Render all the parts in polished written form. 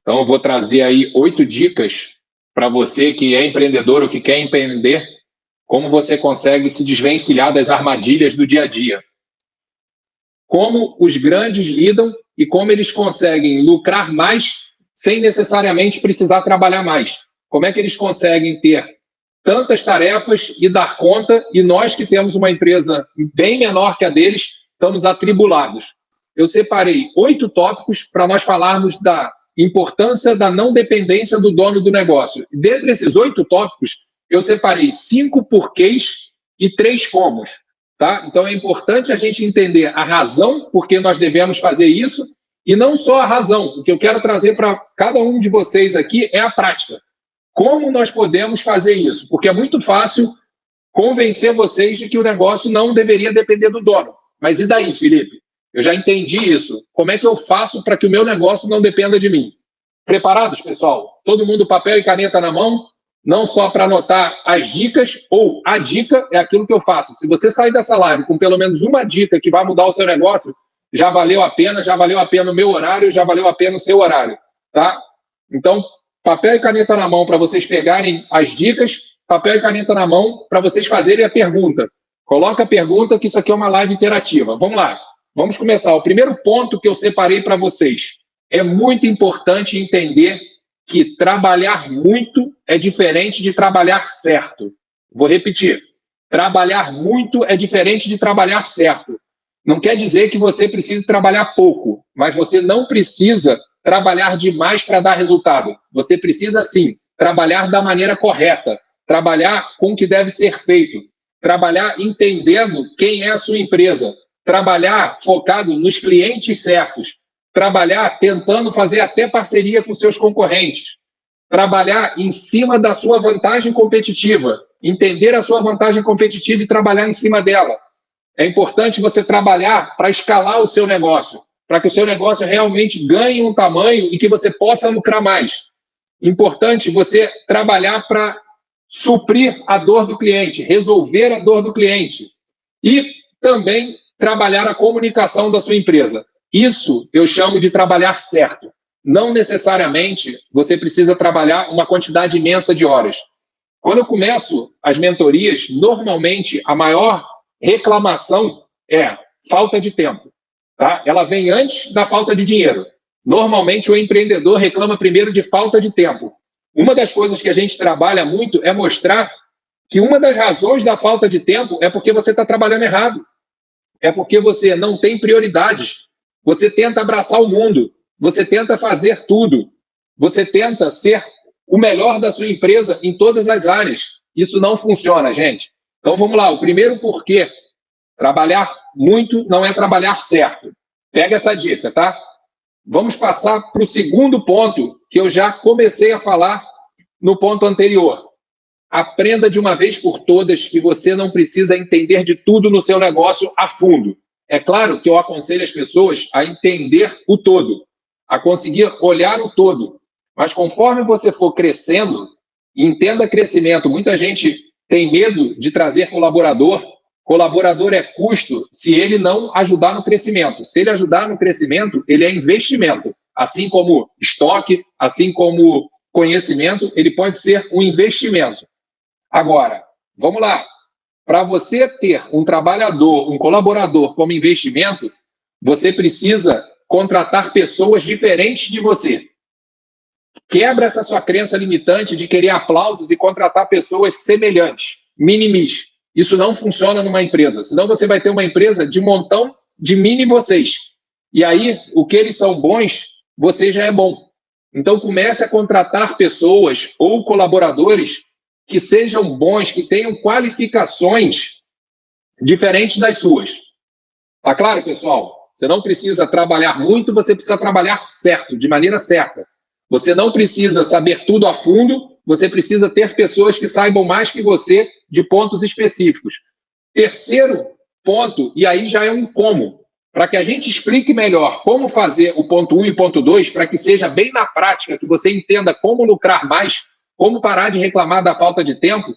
Então, eu vou trazer aí 8 dicas para você que é empreendedor ou que quer empreender, como você consegue se desvencilhar das armadilhas do dia a dia. Como os grandes lidam e como eles conseguem lucrar mais sem necessariamente precisar trabalhar mais. Como é que eles conseguem ter tantas tarefas e dar conta, e nós que temos uma empresa bem menor que a deles, estamos atribulados. Eu separei 8 tópicos para nós falarmos da importância da não dependência do dono do negócio. Dentre esses 8 tópicos, eu separei 5 porquês e 3 comos. Tá? Então é importante a gente entender a razão por que nós devemos fazer isso, e não só a razão. O que eu quero trazer para cada um de vocês aqui é a prática. Como nós podemos fazer isso? Porque é muito fácil convencer vocês de que o negócio não deveria depender do dono. Mas e daí, Felipe? Eu já entendi isso. Como é que eu faço para que o meu negócio não dependa de mim? Preparados, pessoal? Todo mundo papel e caneta na mão, não só para anotar as dicas, ou a dica é aquilo que eu faço. Se você sair dessa live com pelo menos uma dica que vai mudar o seu negócio, já valeu a pena o meu horário, já valeu a pena o seu horário, tá? Então, papel e caneta na mão para vocês pegarem as dicas, papel e caneta na mão para vocês fazerem a pergunta. Coloca a pergunta, que isso aqui é uma live interativa. Vamos lá, vamos começar. O primeiro ponto que eu separei para vocês: é muito importante entender que trabalhar muito é diferente de trabalhar certo. Vou repetir. Trabalhar muito é diferente de trabalhar certo. Não quer dizer que você precise trabalhar pouco, mas você não precisa trabalhar demais para dar resultado. Você precisa, sim, trabalhar da maneira correta, trabalhar com o que deve ser feito, trabalhar entendendo quem é a sua empresa, trabalhar focado nos clientes certos, trabalhar tentando fazer até parceria com seus concorrentes, trabalhar em cima da sua vantagem competitiva, entender a sua vantagem competitiva e trabalhar em cima dela. É importante você trabalhar para escalar o seu negócio, para que o seu negócio realmente ganhe um tamanho e que você possa lucrar mais. Importante você trabalhar para suprir a dor do cliente, resolver a dor do cliente e também trabalhar a comunicação da sua empresa. Isso eu chamo de trabalhar certo. Não necessariamente você precisa trabalhar uma quantidade imensa de horas. Quando eu começo as mentorias, normalmente a maior reclamação é falta de tempo. Tá? Ela vem antes da falta de dinheiro. Normalmente o empreendedor reclama primeiro de falta de tempo. Uma das coisas que a gente trabalha muito é mostrar que uma das razões da falta de tempo é porque você está trabalhando errado. É porque você não tem prioridades. Você tenta abraçar o mundo. Você tenta fazer tudo. Você tenta ser o melhor da sua empresa em todas as áreas. Isso não funciona, gente. Então vamos lá, o primeiro porquê. Trabalhar muito não é trabalhar certo. Pega essa dica, tá? Vamos passar para o segundo ponto, que eu já comecei a falar no ponto anterior. Aprenda de uma vez por todas que você não precisa entender de tudo no seu negócio a fundo. É claro que eu aconselho as pessoas a entender o todo, a conseguir olhar o todo. Mas conforme você for crescendo, entenda crescimento. Muita gente tem medo de trazer colaborador. Colaborador é custo se ele não ajudar no crescimento. Se ele ajudar no crescimento, ele é investimento. Assim como estoque, assim como conhecimento, ele pode ser um investimento. Agora, vamos lá. Para você ter um trabalhador, um colaborador como investimento, você precisa contratar pessoas diferentes de você. Quebra essa sua crença limitante de querer aplausos e contratar pessoas semelhantes. Minimize. Isso não funciona numa empresa. Senão você vai ter uma empresa de montão de mini vocês. E aí, o que eles são bons, você já é bom. Então, comece a contratar pessoas ou colaboradores que sejam bons, que tenham qualificações diferentes das suas. Tá claro, pessoal? Você não precisa trabalhar muito, você precisa trabalhar certo, de maneira certa. Você não precisa saber tudo a fundo, você precisa ter pessoas que saibam mais que você de pontos específicos. Terceiro ponto, e aí já é um como, para que a gente explique melhor como fazer o ponto 1 e o ponto 2, para que seja bem na prática, que você entenda como lucrar mais, como parar de reclamar da falta de tempo.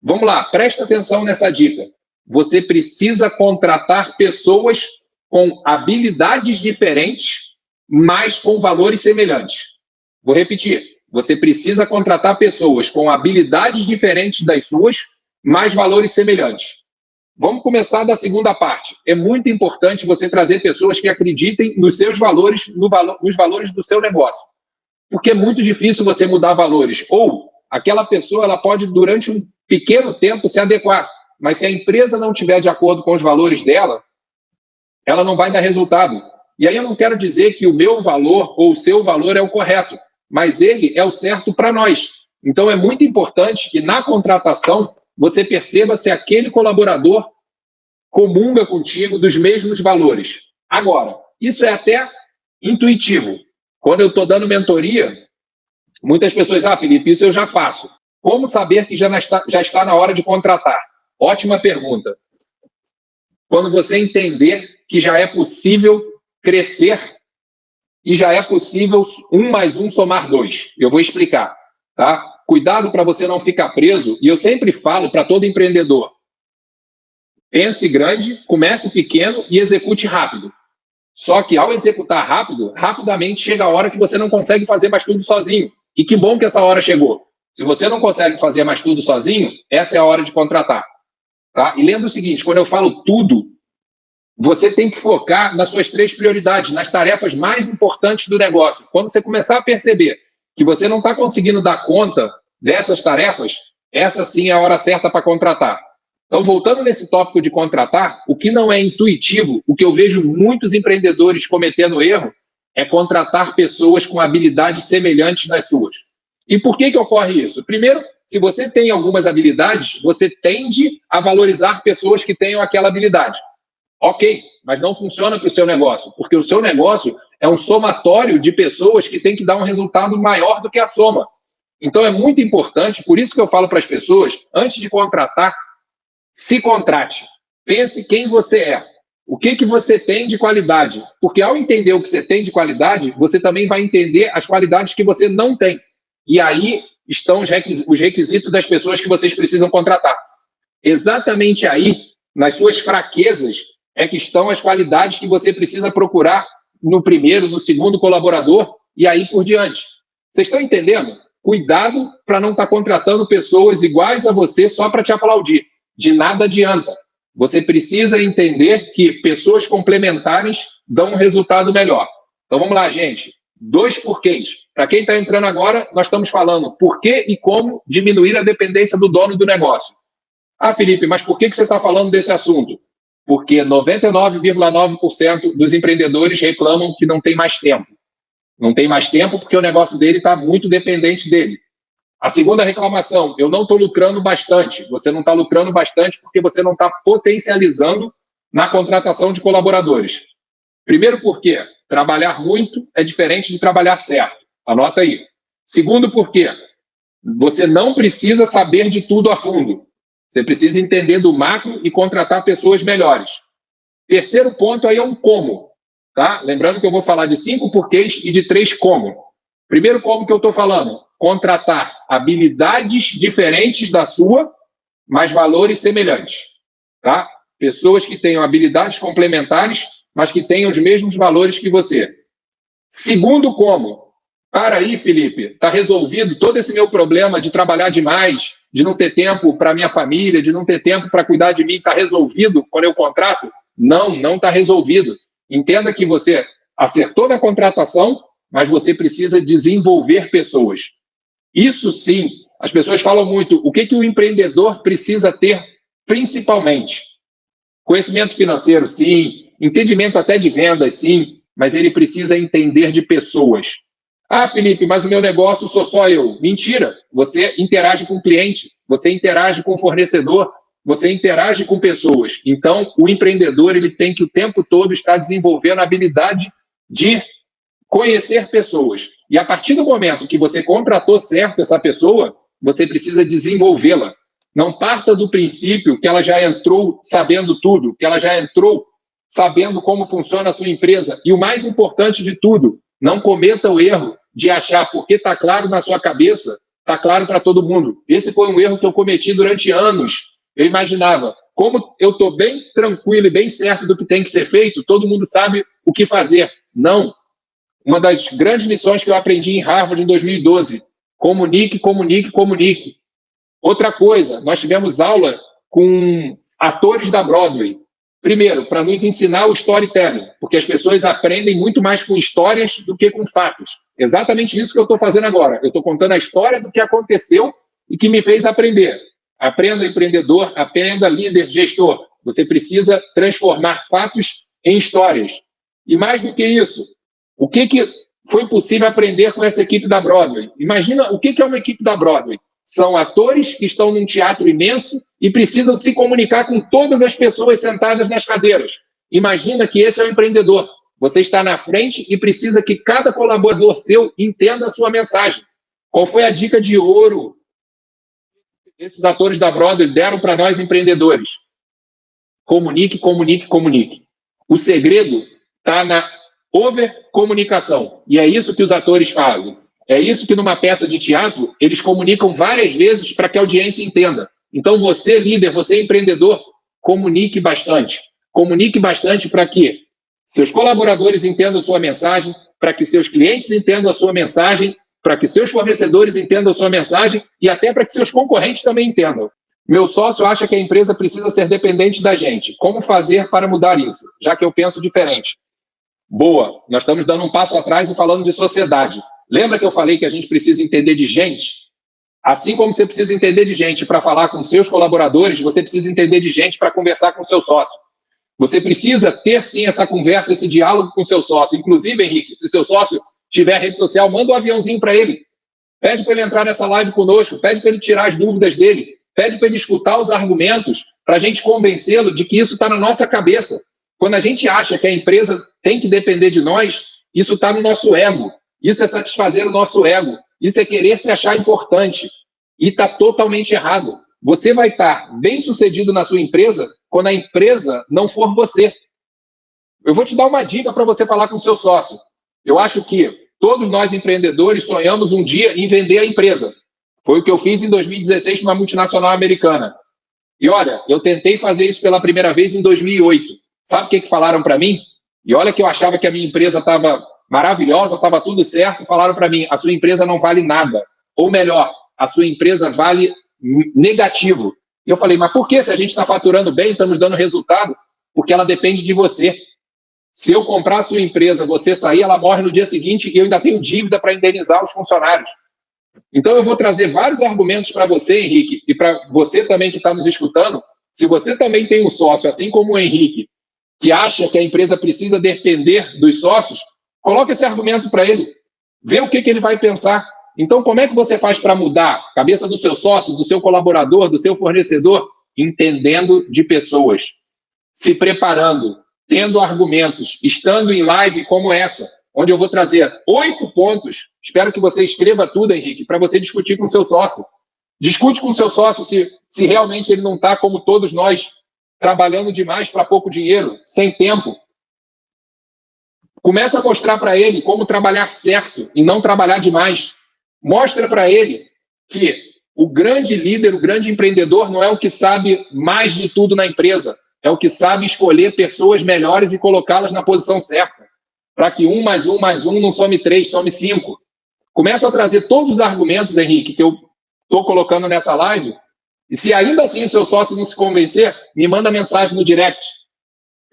Vamos lá, presta atenção nessa dica. Você precisa contratar pessoas com habilidades diferentes, mas com valores semelhantes. Vou repetir. Você precisa contratar pessoas com habilidades diferentes das suas, mas valores semelhantes. Vamos começar da segunda parte. É muito importante você trazer pessoas que acreditem nos seus valores, nos valores do seu negócio. Porque é muito difícil você mudar valores. Ou aquela pessoa ela pode, durante um pequeno tempo, se adequar. Mas se a empresa não estiver de acordo com os valores dela, ela não vai dar resultado. E aí eu não quero dizer que o meu valor ou o seu valor é o correto, mas ele é o certo para nós. Então é muito importante que na contratação você perceba se aquele colaborador comunga contigo dos mesmos valores. Agora, isso é até intuitivo. Quando eu estou dando mentoria, muitas pessoas, Felipe, isso eu já faço. Como saber que já está na hora de contratar? Ótima pergunta. Quando você entender que já é possível crescer e já é possível 1 mais 1 somar 2. Eu vou explicar, tá? Cuidado para você não ficar preso, e eu sempre falo para todo empreendedor, pense grande, comece pequeno e execute rápido. Só que ao executar rápido, rapidamente chega a hora que você não consegue fazer mais tudo sozinho. E que bom que essa hora chegou. Se você não consegue fazer mais tudo sozinho, essa é a hora de contratar. Tá? E lembra o seguinte, quando eu falo tudo, você tem que focar nas suas 3 prioridades, nas tarefas mais importantes do negócio. Quando você começar a perceber que você não está conseguindo dar conta dessas tarefas, essa sim é a hora certa para contratar. Então, voltando nesse tópico de contratar, o que não é intuitivo, o que eu vejo muitos empreendedores cometendo erro, é contratar pessoas com habilidades semelhantes das suas. E por que ocorre isso? Primeiro, se você tem algumas habilidades, você tende a valorizar pessoas que tenham aquela habilidade. Ok, mas não funciona para o seu negócio, porque o seu negócio é um somatório de pessoas que tem que dar um resultado maior do que a soma. Então é muito importante, por isso que eu falo para as pessoas, antes de contratar, se contrate. Pense quem você é. O que você tem de qualidade. Porque ao entender o que você tem de qualidade, você também vai entender as qualidades que você não tem. E aí estão os requisitos das pessoas que vocês precisam contratar. Exatamente aí, nas suas fraquezas, é que estão as qualidades que você precisa procurar no primeiro, no segundo colaborador e aí por diante. Vocês estão entendendo? Cuidado para não estar contratando pessoas iguais a você só para te aplaudir. De nada adianta. Você precisa entender que pessoas complementares dão um resultado melhor. Então vamos lá, gente. 2 porquês. Para quem está entrando agora, nós estamos falando por que e como diminuir a dependência do dono do negócio. Felipe, mas por que você está falando desse assunto? Porque 99,9% dos empreendedores reclamam que não tem mais tempo. Não tem mais tempo porque o negócio dele está muito dependente dele. A segunda reclamação, eu não estou lucrando bastante. Você não está lucrando bastante porque você não está potencializando na contratação de colaboradores. Primeiro porque trabalhar muito é diferente de trabalhar certo. Anota aí. Segundo porque você não precisa saber de tudo a fundo. Você precisa entender do macro e contratar pessoas melhores. Terceiro ponto aí é um como. Tá? Lembrando que eu vou falar de 5 porquês e de 3 como. Primeiro como que eu estou falando? Contratar habilidades diferentes da sua, mas valores semelhantes. Tá? Pessoas que tenham habilidades complementares, mas que tenham os mesmos valores que você. Segundo como? Para aí, Felipe, está resolvido todo esse meu problema de trabalhar demais, de não ter tempo para minha família, de não ter tempo para cuidar de mim, está resolvido quando eu contrato? Não está resolvido. Entenda que você acertou na contratação, mas você precisa desenvolver pessoas. Isso sim, as pessoas falam muito, o que o empreendedor precisa ter principalmente? Conhecimento financeiro, sim, entendimento até de vendas, sim, mas ele precisa entender de pessoas. Felipe, mas o meu negócio sou só eu. Mentira, você interage com o cliente, você interage com o fornecedor, você interage com pessoas. Então, o empreendedor ele tem que o tempo todo estar desenvolvendo a habilidade de conhecer pessoas. E a partir do momento que você contratou certo essa pessoa, você precisa desenvolvê-la. Não parta do princípio que ela já entrou sabendo tudo, que ela já entrou sabendo como funciona a sua empresa. E o mais importante de tudo, não cometa o erro de achar porque está claro na sua cabeça, está claro para todo mundo. Esse foi um erro que eu cometi durante anos. Eu imaginava, como eu estou bem tranquilo e bem certo do que tem que ser feito, todo mundo sabe o que fazer. Não. uma das grandes lições que eu aprendi em Harvard em 2012. Comunique, comunique, comunique. Outra coisa, nós tivemos aula com atores da Broadway. Primeiro, para nos ensinar o storytelling, porque as pessoas aprendem muito mais com histórias do que com fatos. Exatamente isso que eu estou fazendo agora. Eu estou contando a história do que aconteceu e que me fez aprender. Aprenda, empreendedor, aprenda, líder, gestor. Você precisa transformar fatos em histórias. E mais do que isso, o que foi possível aprender com essa equipe da Broadway? Imagina o que é uma equipe da Broadway. São atores que estão num teatro imenso e precisam se comunicar com todas as pessoas sentadas nas cadeiras. Imagina que esse é o empreendedor. Você está na frente e precisa que cada colaborador seu entenda a sua mensagem. Qual foi a dica de ouro que esses atores da Broadway deram para nós empreendedores? Comunique, comunique, comunique. O segredo está na overcomunicação. E é isso que os atores fazem. É isso que numa peça de teatro eles comunicam várias vezes para que a audiência entenda. Então você, líder, você empreendedor, comunique bastante. Comunique bastante para que seus colaboradores entendam a sua mensagem, para que seus clientes entendam a sua mensagem, para que seus fornecedores entendam a sua mensagem e até para que seus concorrentes também entendam. Meu sócio acha que a empresa precisa ser dependente da gente. Como fazer para mudar isso? Já que eu penso diferente. Boa, nós estamos dando um passo atrás e falando de sociedade. Lembra que eu falei que a gente precisa entender de gente? Assim como você precisa entender de gente para falar com seus colaboradores, você precisa entender de gente para conversar com seu sócio. Você precisa ter, sim, essa conversa, esse diálogo com seu sócio. Inclusive, Henrique, se seu sócio tiver rede social, manda um aviãozinho para ele. Pede para ele entrar nessa live conosco, pede para ele tirar as dúvidas dele, pede para ele escutar os argumentos para a gente convencê-lo de que isso está na nossa cabeça. Quando a gente acha que a empresa tem que depender de nós, isso está no nosso ego. Isso é satisfazer o nosso ego. Isso é querer se achar importante. E está totalmente errado. Você vai estar bem sucedido na sua empresa quando a empresa não for você. Eu vou te dar uma dica para você falar com o seu sócio. Eu acho que todos nós empreendedores sonhamos um dia em vender a empresa. Foi o que eu fiz em 2016 para uma multinacional americana. E olha, eu tentei fazer isso pela primeira vez em 2008. Sabe o que falaram para mim? E olha que eu achava que a minha empresa estava maravilhosa, estava tudo certo. Falaram para mim, a sua empresa não vale nada. Ou melhor, a sua empresa vale negativo. E eu falei, mas por que? Se a gente está faturando bem, estamos dando resultado? Porque ela depende de você. Se eu comprar a sua empresa, você sair, ela morre no dia seguinte e eu ainda tenho dívida para indenizar os funcionários. Então eu vou trazer vários argumentos para você, Henrique, e para você também que está nos escutando. Se você também tem um sócio, assim como o Henrique, que acha que a empresa precisa depender dos sócios, coloque esse argumento para ele. Vê o que ele vai pensar. Então, como é que você faz para mudar a cabeça do seu sócio, do seu colaborador, do seu fornecedor? Entendendo de pessoas, se preparando, tendo argumentos, estando em live como essa, onde eu vou trazer 8 pontos. Espero que você escreva tudo, Henrique, para você discutir com o seu sócio. Discute com o seu sócio se realmente ele não está, como todos nós, trabalhando demais para pouco dinheiro, sem tempo. Começa a mostrar para ele como trabalhar certo e não trabalhar demais. Mostra para ele que o grande líder, o grande empreendedor não é o que sabe mais de tudo na empresa, é o que sabe escolher pessoas melhores e colocá-las na posição certa, para que 1 mais 1 mais 1 não some 3, some 5. Começa a trazer todos os argumentos, Henrique, que eu estou colocando nessa live, e se ainda assim o seu sócio não se convencer, me manda mensagem no direct.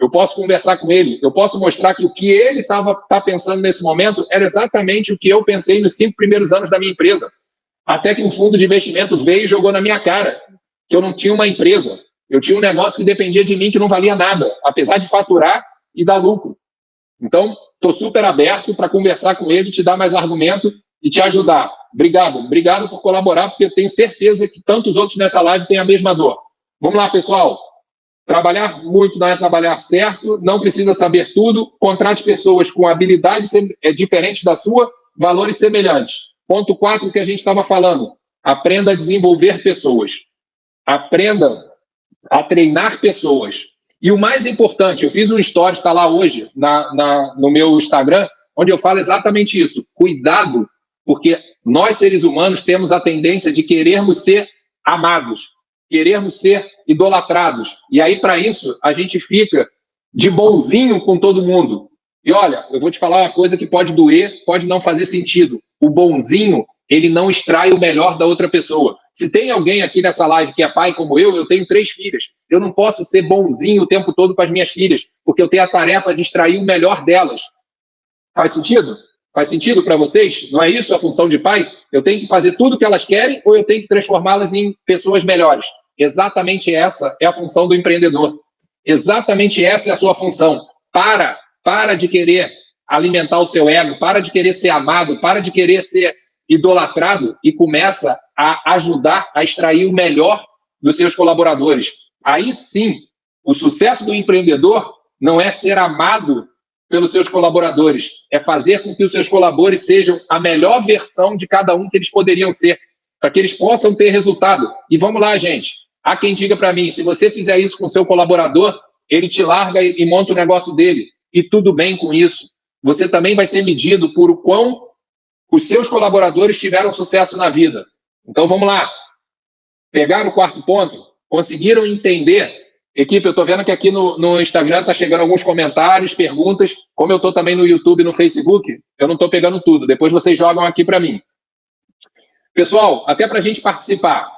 Eu posso conversar com ele, eu posso mostrar que o que ele tá pensando nesse momento era exatamente o que eu pensei nos 5 primeiros anos da minha empresa. Até que um fundo de investimento veio e jogou na minha cara que eu não tinha uma empresa. Eu tinha um negócio que dependia de mim, que não valia nada, apesar de faturar e dar lucro. Então, estou super aberto para conversar com ele, te dar mais argumento e te ajudar. Obrigado por colaborar, porque eu tenho certeza que tantos outros nessa live têm a mesma dor. Vamos lá, pessoal. Trabalhar muito não é trabalhar certo, não precisa saber tudo, contrate pessoas com habilidades diferentes da sua, valores semelhantes. Ponto 4, que a gente estava falando, aprenda a desenvolver pessoas. Aprenda a treinar pessoas. E o mais importante, eu fiz um story, está lá hoje no meu Instagram, onde eu falo exatamente isso. Cuidado, porque nós seres humanos temos a tendência de querermos ser amados, querermos ser idolatrados. E aí, para isso, a gente fica de bonzinho com todo mundo. E olha, eu vou te falar uma coisa que pode doer, pode não fazer sentido. O bonzinho, ele não extrai o melhor da outra pessoa. Se tem alguém aqui nessa live que é pai como eu tenho 3 filhas. Eu não posso ser bonzinho o tempo todo com as minhas filhas, porque eu tenho a tarefa de extrair o melhor delas. Faz sentido? Faz sentido para vocês? Não é isso a função de pai? Eu tenho que fazer tudo o que elas querem ou eu tenho que transformá-las em pessoas melhores? Exatamente essa é a função do empreendedor. Exatamente essa é a sua função. Para de querer alimentar o seu ego, para de querer ser amado, para de querer ser idolatrado e começa a ajudar a extrair o melhor dos seus colaboradores. Aí sim, o sucesso do empreendedor não é ser amado pelos seus colaboradores, é fazer com que os seus colaboradores sejam a melhor versão de cada um que eles poderiam ser, para que eles possam ter resultado. E vamos lá, gente. Há quem diga para mim, se você fizer isso com o seu colaborador, ele te larga e monta o negócio dele. E tudo bem com isso. Você também vai ser medido por o quão os seus colaboradores tiveram sucesso na vida. Então, vamos lá. Pegaram o 4º ponto? Conseguiram entender? Equipe, eu estou vendo que aqui no Instagram está chegando alguns comentários, perguntas. Como eu estou também no YouTube e no Facebook, eu não estou pegando tudo. Depois vocês jogam aqui para mim. Pessoal, até para a gente participar,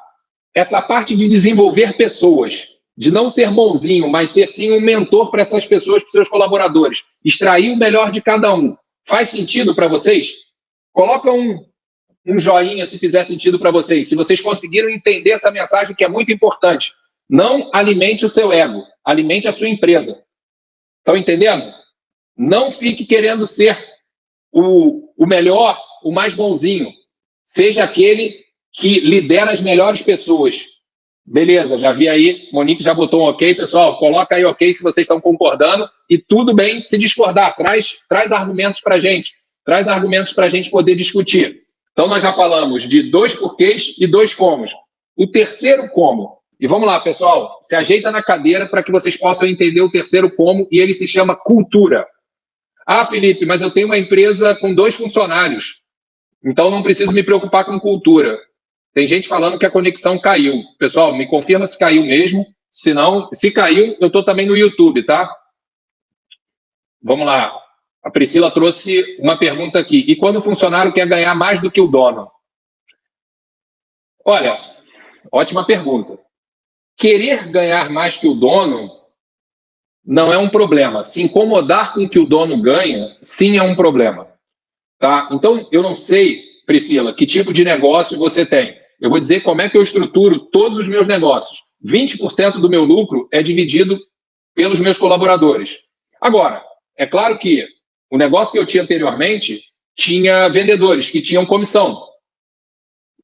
essa parte de desenvolver pessoas, de não ser bonzinho, mas ser sim um mentor para essas pessoas, para os seus colaboradores, extrair o melhor de cada um, faz sentido para vocês? Coloca um joinha se fizer sentido para vocês, se vocês conseguiram entender essa mensagem que é muito importante. Não alimente o seu ego, alimente a sua empresa. Estão entendendo? Não fique querendo ser o melhor, o mais bonzinho. Seja aquele que lidera as melhores pessoas. Beleza, já vi aí, Monique já botou um ok, pessoal, coloca aí ok se vocês estão concordando, e tudo bem se discordar, traz argumentos para a gente, traz argumentos para a gente poder discutir. Então nós já falamos de 2 porquês e 2 comos. O terceiro como, e vamos lá, pessoal, se ajeita na cadeira para que vocês possam entender o terceiro como, e ele se chama cultura. Ah, Felipe, mas eu tenho uma empresa com 2 funcionários, então não preciso me preocupar com cultura. Tem gente falando que a conexão caiu. Pessoal, me confirma se caiu mesmo. Se não, se caiu, eu estou também no YouTube, tá? Vamos lá. A Priscila trouxe uma pergunta aqui. E quando o funcionário quer ganhar mais do que o dono? Olha, ótima pergunta. Querer ganhar mais que o dono não é um problema. Se incomodar com o que o dono ganha, sim é um problema. Tá? Então, eu não sei, Priscila, que tipo de negócio você tem. Eu vou dizer como é que eu estruturo todos os meus negócios. 20% do meu lucro é dividido pelos meus colaboradores. Agora, é claro que o negócio que eu tinha anteriormente tinha vendedores que tinham comissão.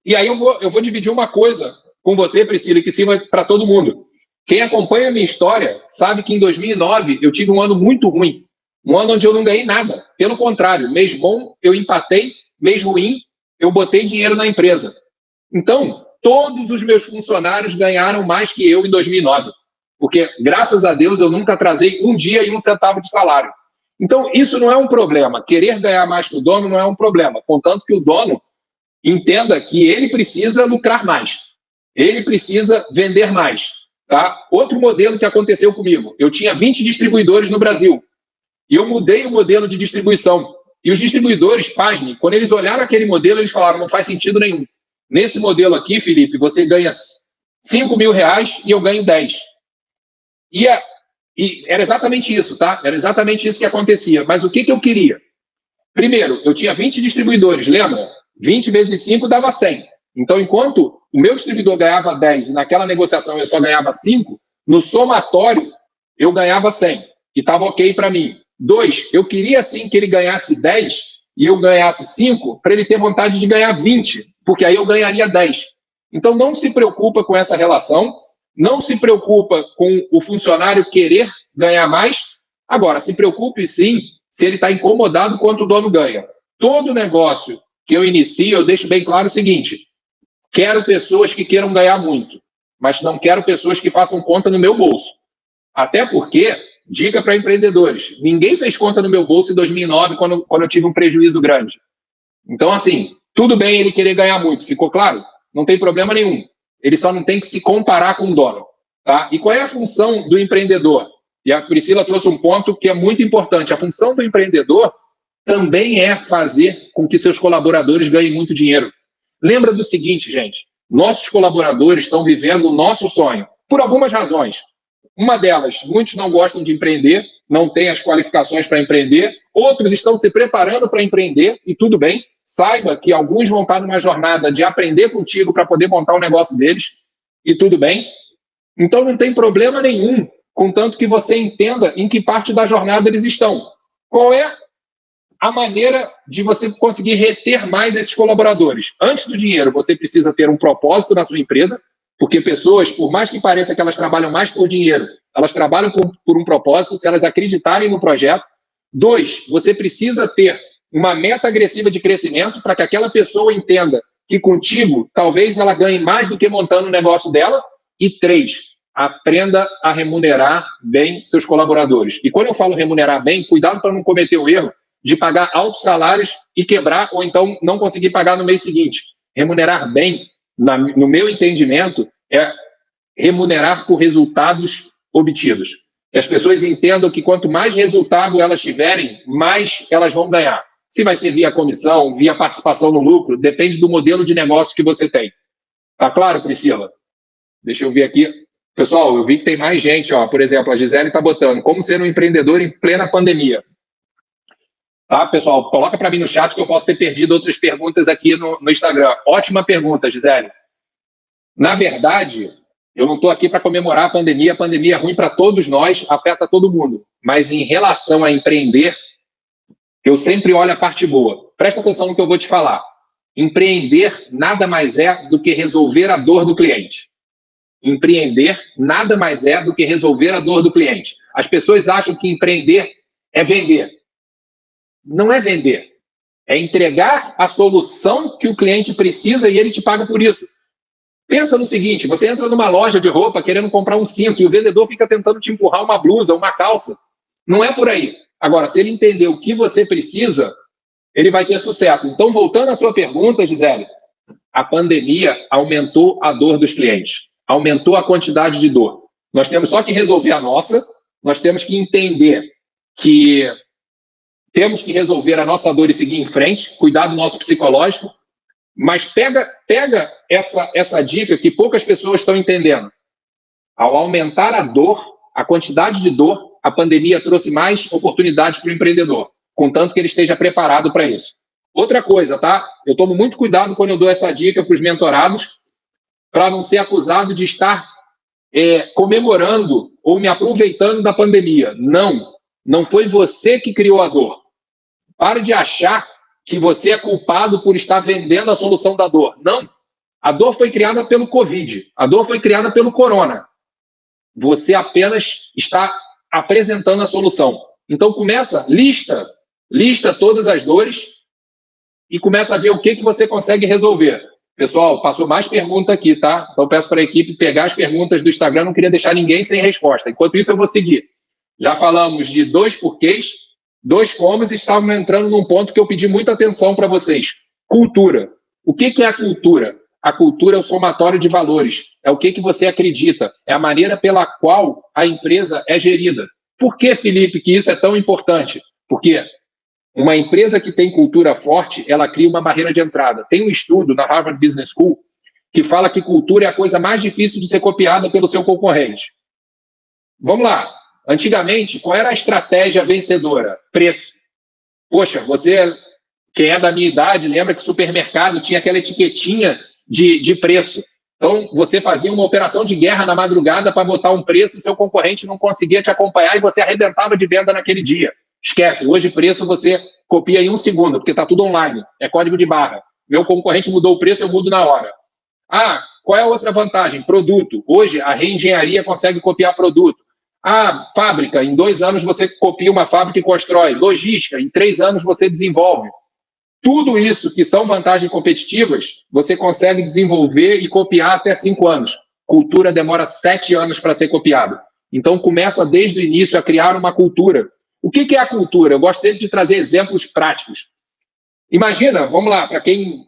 E aí eu vou dividir uma coisa com você, Priscila, e que sirva para todo mundo. Quem acompanha a minha história sabe que em 2009 eu tive um ano muito ruim. Um ano onde eu não ganhei nada. Pelo contrário, mês bom eu empatei, mês ruim eu botei dinheiro na empresa. Então, todos os meus funcionários ganharam mais que eu em 2009. Porque, graças a Deus, eu nunca atrasei um dia e 1 centavo de salário. Então, isso não é um problema. Querer ganhar mais que o dono não é um problema. Contanto que o dono entenda que ele precisa lucrar mais. Ele precisa vender mais. Tá? Outro modelo que aconteceu comigo. Eu tinha 20 distribuidores no Brasil. E eu mudei o modelo de distribuição. E os distribuidores, pasmem, quando eles olharam aquele modelo, eles falaram, não faz sentido nenhum. Nesse modelo aqui, Felipe, você ganha 5 mil reais e eu ganho 10. E era exatamente isso, tá? Era exatamente isso que acontecia. Mas o que eu queria? Primeiro, eu tinha 20 distribuidores, lembra? 20 vezes 5 dava 100. Então, enquanto o meu distribuidor ganhava 10 e naquela negociação eu só ganhava 5, no somatório eu ganhava 100. E estava ok para mim. 2, eu queria sim que ele ganhasse 10 e eu ganhasse 5 para ele ter vontade de ganhar 20, porque aí eu ganharia 10. Então não se preocupa com essa relação, não se preocupa com o funcionário querer ganhar mais. Agora, se preocupe sim se ele está incomodado quanto o dono ganha. Todo negócio que eu inicio, eu deixo bem claro o seguinte, quero pessoas que queiram ganhar muito, mas não quero pessoas que façam conta no meu bolso. Até porque, dica para empreendedores, ninguém fez conta no meu bolso em 2009 quando eu tive um prejuízo grande. Então, assim, tudo bem ele querer ganhar muito, ficou claro? Não tem problema nenhum. Ele só não tem que se comparar com o dono. Tá? E qual é a função do empreendedor? E a Priscila trouxe um ponto que é muito importante. A função do empreendedor também é fazer com que seus colaboradores ganhem muito dinheiro. Lembra do seguinte, gente, nossos colaboradores estão vivendo o nosso sonho, por algumas razões. Uma delas, muitos não gostam de empreender, não têm as qualificações para empreender, outros estão se preparando para empreender, e tudo bem, saiba que alguns vão estar numa jornada de aprender contigo para poder montar o negócio deles, e tudo bem. Então não tem problema nenhum, contanto que você entenda em que parte da jornada eles estão. Qual é a maneira de você conseguir reter mais esses colaboradores? Antes do dinheiro, você precisa ter um propósito na sua empresa, porque pessoas, por mais que pareça que elas trabalham mais por dinheiro, elas trabalham por um propósito, se elas acreditarem no projeto. 2, você precisa ter uma meta agressiva de crescimento para que aquela pessoa entenda que contigo, talvez ela ganhe mais do que montando o negócio dela. E 3, aprenda a remunerar bem seus colaboradores. E quando eu falo remunerar bem, cuidado para não cometer o erro de pagar altos salários e quebrar, ou então não conseguir pagar no mês seguinte. Remunerar bem, no meu entendimento, é remunerar por resultados obtidos. Que as pessoas entendam que quanto mais resultado elas tiverem, mais elas vão ganhar. Se vai ser via comissão, via participação no lucro, depende do modelo de negócio que você tem. Tá claro, Priscila? Deixa eu ver aqui. Pessoal, eu vi que tem mais gente, ó. Por exemplo, a Gisele está botando como ser um empreendedor em plena pandemia. Tá, pessoal? Coloca para mim no chat que eu posso ter perdido outras perguntas aqui no Instagram. Ótima pergunta, Gisele. Na verdade, eu não estou aqui para comemorar a pandemia é ruim para todos nós, afeta todo mundo. Mas em relação a empreender, eu sempre olho a parte boa. Presta atenção no que eu vou te falar. Empreender nada mais é do que resolver a dor do cliente. Empreender nada mais é do que resolver a dor do cliente. As pessoas acham que empreender é vender. Não é vender. É entregar a solução que o cliente precisa e ele te paga por isso. Pensa no seguinte, você entra numa loja de roupa querendo comprar um cinto e o vendedor fica tentando te empurrar uma blusa, uma calça. Não é por aí. Agora, se ele entender o que você precisa, ele vai ter sucesso. Então, voltando à sua pergunta, Gisele, a pandemia aumentou a dor dos clientes. Aumentou a quantidade de dor. Nós temos só que resolver a nossa, nós temos que entender que temos que resolver a nossa dor e seguir em frente, cuidar do nosso psicológico, mas pega essa dica que poucas pessoas estão entendendo. Ao aumentar a dor, a quantidade de dor, a pandemia trouxe mais oportunidades para o empreendedor, contanto que ele esteja preparado para isso. Outra coisa, tá? Eu tomo muito cuidado quando eu dou essa dica para os mentorados, para não ser acusado de estar comemorando ou me aproveitando da pandemia. Não foi você que criou a dor. Pare de achar que você é culpado por estar vendendo a solução da dor. Não. A dor foi criada pelo Covid. A dor foi criada pelo Corona. Você apenas está apresentando a solução. Então, lista todas as dores e começa a ver o que você consegue resolver. Pessoal, passou mais pergunta aqui, tá? Então, peço para a equipe pegar as perguntas do Instagram. Não queria deixar ninguém sem resposta. Enquanto isso, eu vou seguir. Já falamos de 2 porquês, 2 comos, e estávamos entrando num ponto que eu pedi muita atenção para vocês. Cultura. O que é a cultura? A cultura é o somatório de valores. É o que você acredita. É a maneira pela qual a empresa é gerida. Por que, Felipe, que isso é tão importante? Porque uma empresa que tem cultura forte, ela cria uma barreira de entrada. Tem um estudo na Harvard Business School que fala que cultura é a coisa mais difícil de ser copiada pelo seu concorrente. Vamos lá. Antigamente, qual era a estratégia vencedora? Preço. Poxa, você, quem é da minha idade, lembra que supermercado tinha aquela etiquetinha de preço. Então, você fazia uma operação de guerra na madrugada para botar um preço e seu concorrente não conseguia te acompanhar e você arrebentava de venda naquele dia. Esquece, hoje preço você copia em 1 segundo, porque está tudo online, é código de barra. Meu concorrente mudou o preço, eu mudo na hora. Ah, qual é a outra vantagem? Produto. Hoje, a reengenharia consegue copiar produto. Ah, fábrica, em 2 anos você copia uma fábrica e constrói. Logística, em 3 anos você desenvolve. Tudo isso que são vantagens competitivas, você consegue desenvolver e copiar até 5 anos. Cultura demora 7 anos para ser copiada. Então, começa desde o início a criar uma cultura. O que é a cultura? Eu gosto sempre de trazer exemplos práticos. Imagina, vamos lá, para quem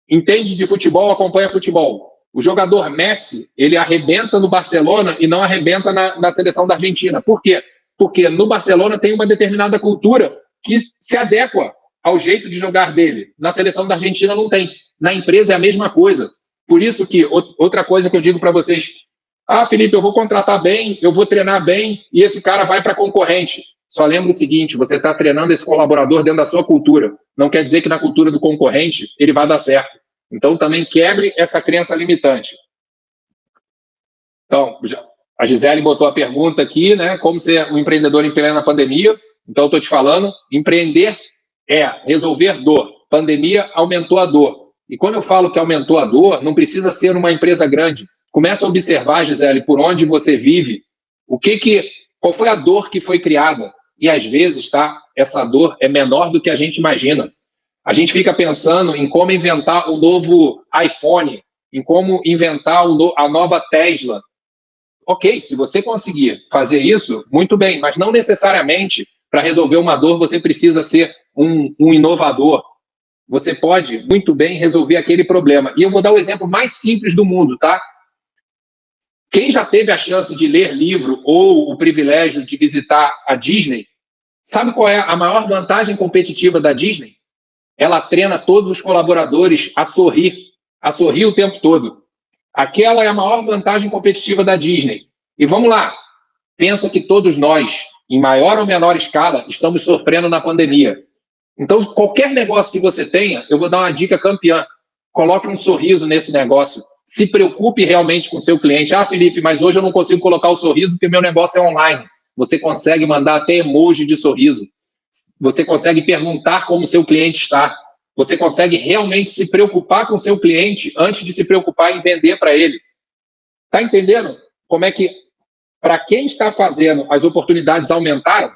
entende de futebol, acompanha futebol. O jogador Messi, ele arrebenta no Barcelona e não arrebenta na seleção da Argentina. Por quê? Porque no Barcelona tem uma determinada cultura que se adequa ao jeito de jogar dele. Na seleção da Argentina não tem. Na empresa é a mesma coisa. Por isso que, outra coisa que eu digo para vocês, Felipe, eu vou contratar bem, eu vou treinar bem, e esse cara vai para concorrente. Só lembra o seguinte, você está treinando esse colaborador dentro da sua cultura. Não quer dizer que na cultura do concorrente ele vai dar certo. Então, também quebre essa crença limitante. Então, a Gisele botou a pergunta aqui, né? Como ser um empreendedor em plena pandemia. Então, eu estou te falando, empreender é resolver dor. Pandemia aumentou a dor. E quando eu falo que aumentou a dor, não precisa ser uma empresa grande. Começa a observar, Gisele, por onde você vive, qual foi a dor que foi criada. E, às vezes, essa dor é menor do que a gente imagina. A gente fica pensando em como inventar o novo iPhone, em como inventar a nova Tesla. Ok, se você conseguir fazer isso, muito bem, mas não necessariamente para resolver uma dor você precisa ser um inovador. Você pode muito bem resolver aquele problema. E eu vou dar o exemplo mais simples do mundo, tá? Quem já teve a chance de ler livro ou o privilégio de visitar a Disney, sabe qual é a maior vantagem competitiva da Disney? Ela treina todos os colaboradores a sorrir o tempo todo. Aquela é a maior vantagem competitiva da Disney. E vamos lá, pensa que todos nós, em maior ou menor escala, estamos sofrendo na pandemia. Então, qualquer negócio que você tenha, eu vou dar uma dica campeã. Coloque um sorriso nesse negócio. Se preocupe realmente com o seu cliente. Felipe, mas hoje eu não consigo colocar o sorriso porque meu negócio é online. Você consegue mandar até emoji de sorriso. Você consegue perguntar como o seu cliente está. Você consegue realmente se preocupar com o seu cliente antes de se preocupar em vender para ele. Está entendendo como é que, para quem está fazendo, as oportunidades aumentaram?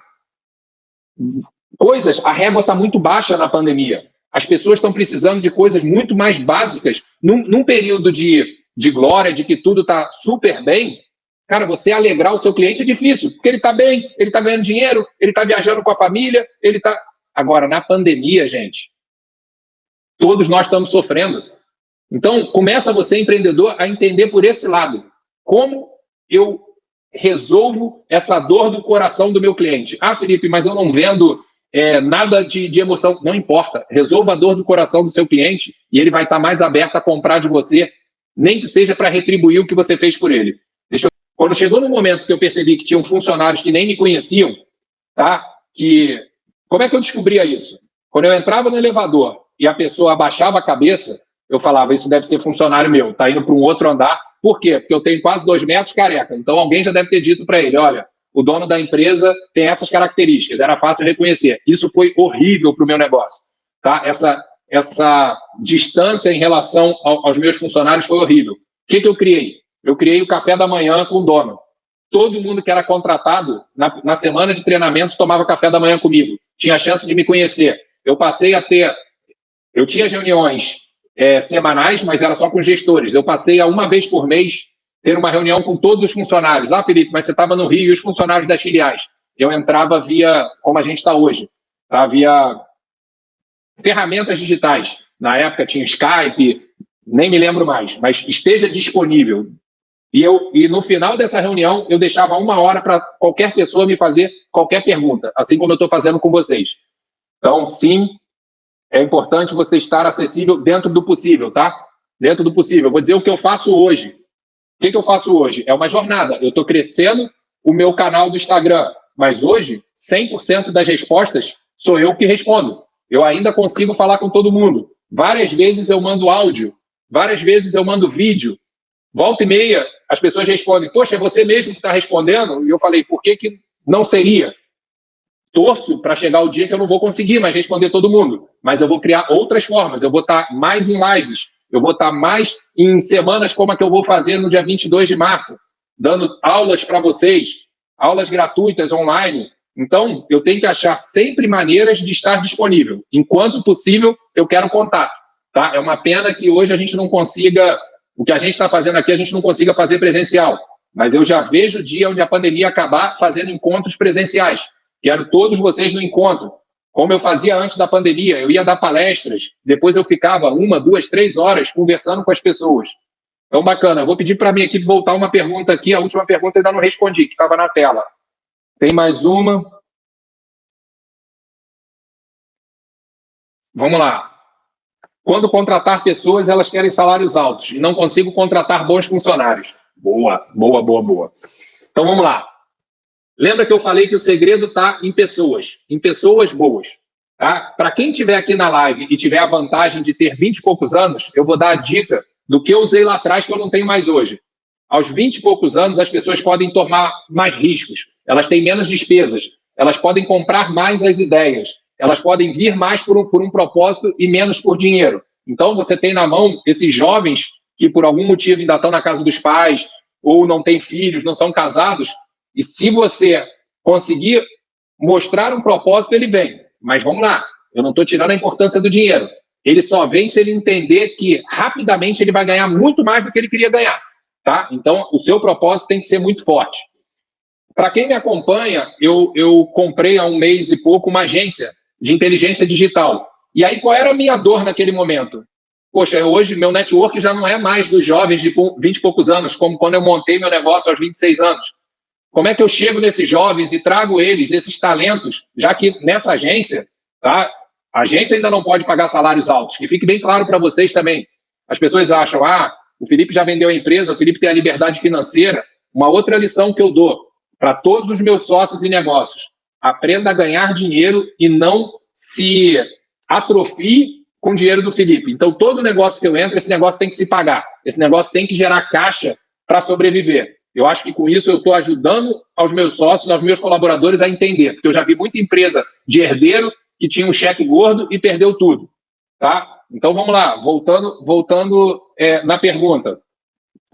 A régua está muito baixa na pandemia. As pessoas estão precisando de coisas muito mais básicas. Num período de glória, de que tudo está super bem, cara, você alegrar o seu cliente é difícil, porque ele está bem, ele está ganhando dinheiro, ele está viajando com a família, ele está... Agora, na pandemia, gente, todos nós estamos sofrendo. Então, começa você, empreendedor, a entender por esse lado. Como eu resolvo essa dor do coração do meu cliente? Felipe, mas eu não vendo nada de emoção. Não importa. Resolva a dor do coração do seu cliente e ele vai estar mais aberto a comprar de você, nem que seja para retribuir o que você fez por ele. Quando chegou no momento que eu percebi que tinham funcionários que nem me conheciam, tá? Como é que eu descobria isso? Quando eu entrava no elevador e a pessoa abaixava a cabeça, eu falava, isso deve ser funcionário meu, tá indo para um outro andar. Por quê? Porque eu tenho quase 2 metros careca. Então alguém já deve ter dito para ele, olha, o dono da empresa tem essas características, era fácil reconhecer. Isso foi horrível para o meu negócio. Tá? Essa distância em relação aos meus funcionários foi horrível. O que eu criei? Eu criei o café da manhã com o dono. Todo mundo que era contratado na semana de treinamento tomava café da manhã comigo. Tinha a chance de me conhecer. Eu passei a ter... Eu tinha reuniões semanais, mas era só com gestores. Eu passei a uma vez por mês ter uma reunião com todos os funcionários. Felipe, mas você estava no Rio e os funcionários das filiais. Eu entrava via, como a gente está hoje, tá? Via ferramentas digitais. Na época tinha Skype, nem me lembro mais, mas esteja disponível. E no final dessa reunião, eu deixava 1 hora para qualquer pessoa me fazer qualquer pergunta, assim como eu estou fazendo com vocês. Então, sim, é importante você estar acessível dentro do possível, tá? Dentro do possível. Eu vou dizer o que eu faço hoje. O que eu faço hoje? É uma jornada. Eu estou crescendo o meu canal do Instagram, mas hoje, 100% das respostas sou eu que respondo. Eu ainda consigo falar com todo mundo. Várias vezes eu mando áudio, várias vezes eu mando vídeo. Volta e meia, as pessoas respondem, poxa, é você mesmo que está respondendo? E eu falei, por que não seria? Torço para chegar o dia que eu não vou conseguir mais responder todo mundo, mas eu vou criar outras formas, eu vou estar mais em lives, eu vou estar mais em semanas como a que eu vou fazer no dia 22 de março, dando aulas para vocês, aulas gratuitas online. Então, eu tenho que achar sempre maneiras de estar disponível. Enquanto possível, eu quero contato. Tá? É uma pena que hoje a gente não consiga... O que a gente está fazendo aqui, a gente não consiga fazer presencial. Mas eu já vejo o dia onde a pandemia acabar fazendo encontros presenciais. Quero todos vocês no encontro. Como eu fazia antes da pandemia, eu ia dar palestras, depois eu ficava 1, 2, 3 horas conversando com as pessoas. Então, bacana. Eu vou pedir para a minha equipe voltar uma pergunta aqui. A última pergunta eu ainda não respondi, que estava na tela. Tem mais uma. Vamos lá. Quando contratar pessoas, elas querem salários altos e não consigo contratar bons funcionários. Boa, boa, boa, boa. Então, vamos lá. Lembra que eu falei que o segredo está em pessoas boas. Tá? Para quem estiver aqui na live e tiver a vantagem de ter 20 e poucos anos, eu vou dar a dica do que eu usei lá atrás que eu não tenho mais hoje. Aos 20 e poucos anos, as pessoas podem tomar mais riscos, elas têm menos despesas, elas podem comprar mais as ideias, elas podem vir mais por um propósito e menos por dinheiro. Então, você tem na mão esses jovens que, por algum motivo, ainda estão na casa dos pais ou não têm filhos, não são casados, e se você conseguir mostrar um propósito, ele vem. Mas vamos lá, eu não estou tirando a importância do dinheiro. Ele só vem se ele entender que rapidamente ele vai ganhar muito mais do que ele queria ganhar. Tá? Então, o seu propósito tem que ser muito forte. Para quem me acompanha, eu comprei há um mês e pouco uma agência de inteligência digital. E aí, qual era a minha dor naquele momento? Poxa, hoje meu network já não é mais dos jovens de 20 e poucos anos, como quando eu montei meu negócio aos 26 anos. Como é que eu chego nesses jovens e trago eles, esses talentos, já que nessa agência, tá? A agência ainda não pode pagar salários altos, que fique bem claro para vocês também. As pessoas acham, o Felipe já vendeu a empresa, o Felipe tem a liberdade financeira. Uma outra lição que eu dou para todos os meus sócios e negócios: aprenda a ganhar dinheiro e não se atrofie com o dinheiro do Felipe. Então, todo negócio que eu entro, esse negócio tem que se pagar. Esse negócio tem que gerar caixa para sobreviver. Eu acho que com isso eu estou ajudando aos meus sócios, aos meus colaboradores a entender, porque eu já vi muita empresa de herdeiro que tinha um cheque gordo e perdeu tudo. Tá? Então, vamos lá, voltando na pergunta.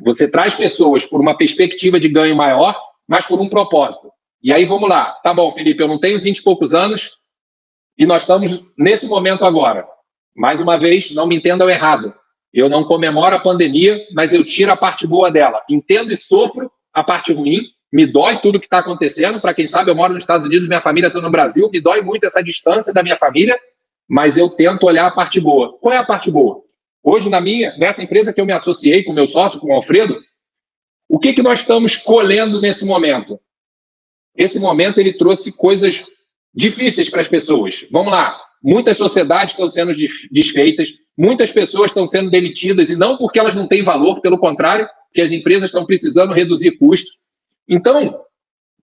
Você traz pessoas por uma perspectiva de ganho maior, mas por um propósito. E aí, vamos lá. Tá bom, Felipe, eu não tenho 20 e poucos anos e nós estamos nesse momento agora. Mais uma vez, não me entendam errado. Eu não comemoro a pandemia, mas eu tiro a parte boa dela. Entendo e sofro a parte ruim, me dói tudo que está acontecendo. Para quem sabe, eu moro nos Estados Unidos, minha família está no Brasil, me dói muito essa distância da minha família, mas eu tento olhar a parte boa. Qual é a parte boa? Hoje, nessa empresa que eu me associei com o meu sócio, com o Alfredo, o que nós estamos colhendo nesse momento? Esse momento ele trouxe coisas difíceis para as pessoas. Vamos lá. Muitas sociedades estão sendo desfeitas, muitas pessoas estão sendo demitidas, e não porque elas não têm valor, pelo contrário, que as empresas estão precisando reduzir custos. Então,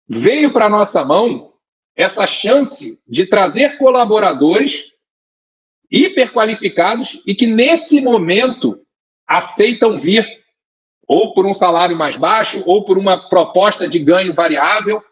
veio para a nossa mão essa chance de trazer colaboradores hiperqualificados e que, nesse momento, aceitam vir ou por um salário mais baixo, ou por uma proposta de ganho variável.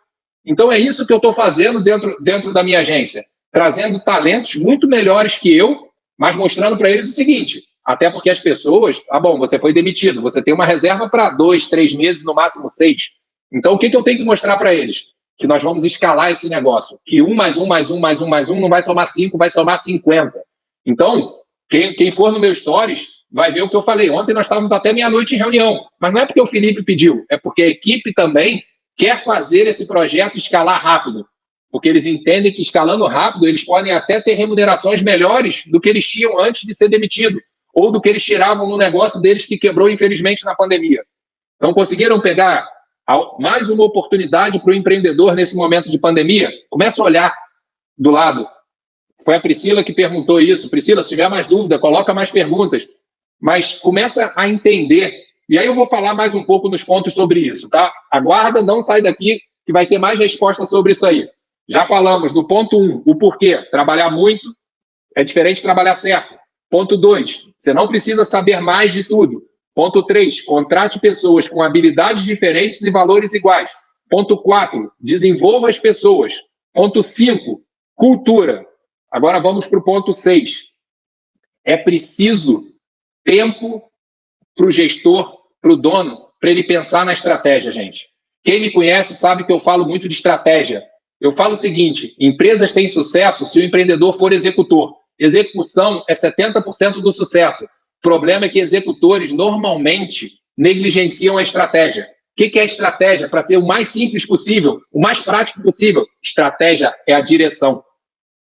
Então, é isso que eu estou fazendo dentro da minha agência. Trazendo talentos muito melhores que eu, mas mostrando para eles o seguinte, até porque as pessoas, você foi demitido, você tem uma reserva para 2, 3 meses, no máximo 6. Então, o que eu tenho que mostrar para eles? Que nós vamos escalar esse negócio, que 1 mais 1 mais 1 mais 1 mais 1 não vai somar 5, vai somar 50. Então, quem for no meu Stories vai ver o que eu falei. Ontem nós estávamos até meia-noite em reunião, mas não é porque o Felipe pediu, é porque a equipe também quer fazer esse projeto escalar rápido. Porque eles entendem que, escalando rápido, eles podem até ter remunerações melhores do que eles tinham antes de ser demitido, ou do que eles tiravam no negócio deles que quebrou, infelizmente, na pandemia. Então, conseguiram pegar mais uma oportunidade para o empreendedor nesse momento de pandemia? Começa a olhar do lado. Foi a Priscila que perguntou isso. Priscila, se tiver mais dúvida, coloca mais perguntas. Mas começa a entender. E aí eu vou falar mais um pouco nos pontos sobre isso, tá? Aguarda, não sai daqui, que vai ter mais respostas sobre isso aí. Já falamos do ponto 1, o porquê. Trabalhar muito é diferente de trabalhar certo. Ponto 2, você não precisa saber mais de tudo. Ponto 3, contrate pessoas com habilidades diferentes e valores iguais. Ponto 4, desenvolva as pessoas. Ponto 5, cultura. Agora vamos para o ponto 6. É preciso tempo para o gestor, para o dono, para ele pensar na estratégia, gente. Quem me conhece sabe que eu falo muito de estratégia. Eu falo o seguinte, empresas têm sucesso se o empreendedor for executor. Execução é 70% do sucesso. O problema é que executores normalmente negligenciam a estratégia. O que é a estratégia? Para ser o mais simples possível, o mais prático possível. Estratégia é a direção.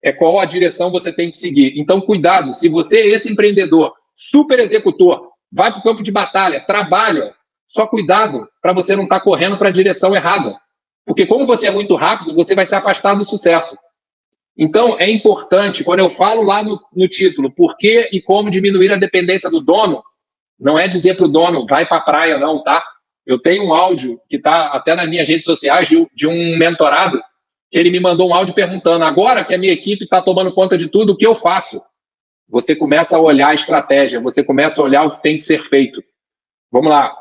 É qual a direção você tem que seguir. Então, cuidado, se você é esse empreendedor, super executor, vai para o campo de batalha, trabalha. Só cuidado para você não estar correndo para a direção errada. Porque como você é muito rápido, você vai se afastar do sucesso. Então, é importante, quando eu falo lá no título, por que e como diminuir a dependência do dono, não é dizer para o dono, vai para a praia, não, tá? Eu tenho um áudio que está até nas minhas redes sociais de um mentorado, que ele me mandou um áudio perguntando, agora que a minha equipe está tomando conta de tudo, o que eu faço? Você começa a olhar a estratégia, você começa a olhar o que tem que ser feito. Vamos lá.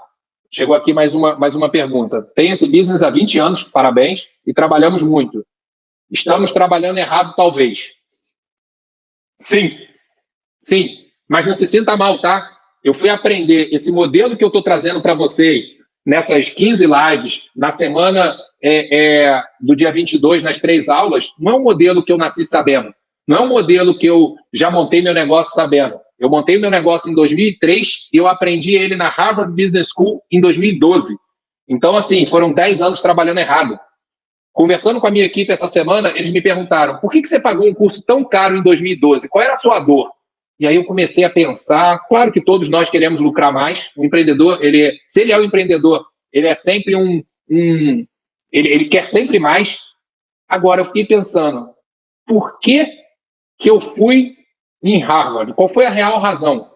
Chegou aqui mais uma pergunta. Tem esse business há 20 anos, parabéns, e trabalhamos muito. Estamos trabalhando errado, talvez. Sim, mas não se sinta mal, tá? Eu fui aprender esse modelo que eu estou trazendo para vocês nessas 15 lives, na semana do dia 22, nas 3 aulas, não é um modelo que eu nasci sabendo. Não é um modelo que eu já montei meu negócio sabendo. Eu montei meu negócio em 2003 e eu aprendi ele na Harvard Business School em 2012. Então, assim, foram 10 anos trabalhando errado. Conversando com a minha equipe essa semana, eles me perguntaram, por que você pagou um curso tão caro em 2012? Qual era a sua dor? E aí eu comecei a pensar, claro que todos nós queremos lucrar mais. O empreendedor, se ele é um empreendedor, ele é sempre ele quer sempre mais. Agora, eu fiquei pensando, por que eu fui em Harvard? Qual foi a real razão?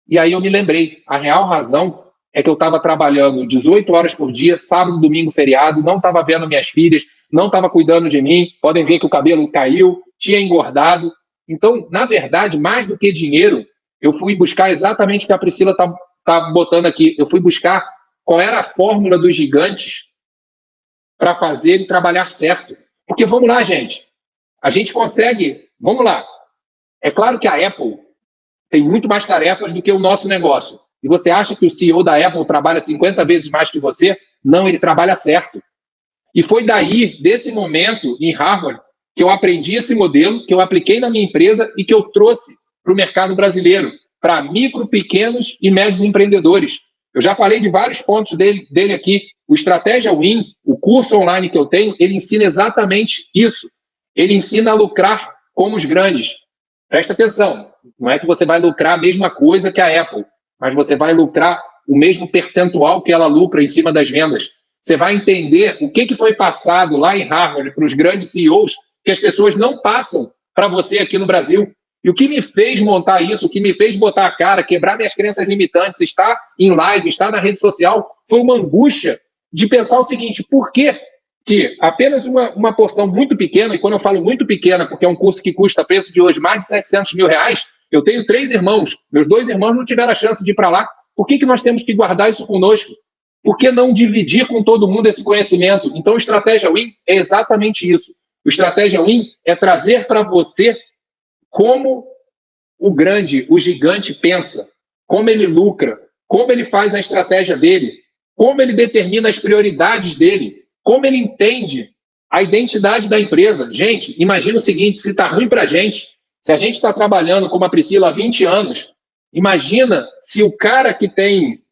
E aí eu me lembrei, a real razão é que eu estava trabalhando 18 horas por dia, sábado, domingo, feriado, não estava vendo minhas filhas, não estava cuidando de mim, podem ver que o cabelo caiu, tinha engordado. Então, na verdade, mais do que dinheiro, eu fui buscar exatamente o que a Priscila tá botando aqui. Eu fui buscar qual era a fórmula dos gigantes para fazer e trabalhar certo. Porque vamos lá, gente. A gente consegue... Vamos lá. É claro que a Apple tem muito mais tarefas do que o nosso negócio. E você acha que o CEO da Apple trabalha 50 vezes mais que você? Não, ele trabalha certo. E foi daí, desse momento, em Harvard, que eu aprendi esse modelo, que eu apliquei na minha empresa e que eu trouxe para o mercado brasileiro, para micro, pequenos e médios empreendedores. Eu já falei de vários pontos dele aqui. O Estratégia Win, o curso online que eu tenho, ele ensina exatamente isso. Ele ensina a lucrar como os grandes. Presta atenção, não é que você vai lucrar a mesma coisa que a Apple, mas você vai lucrar o mesmo percentual que ela lucra em cima das vendas. Você vai entender o que foi passado lá em Harvard para os grandes CEOs que as pessoas não passam para você aqui no Brasil. E o que me fez montar isso, o que me fez botar a cara, quebrar minhas crenças limitantes, estar em live, estar na rede social, foi uma angústia de pensar o seguinte, por que apenas uma porção muito pequena, e quando eu falo muito pequena, porque é um curso que custa preço de hoje mais de 700 mil reais, eu tenho 3 irmãos, meus 2 irmãos não tiveram a chance de ir para lá. Por que nós temos que guardar isso conosco? Por que não dividir com todo mundo esse conhecimento? Então, o Estratégia Win é exatamente isso. O Estratégia Win é trazer para você como o grande, o gigante pensa, como ele lucra, como ele faz a estratégia dele, como ele determina as prioridades dele, como ele entende a identidade da empresa. Gente, imagina o seguinte, se está ruim para a gente, se a gente está trabalhando como a Priscila há 20 anos, imagina se o cara que tem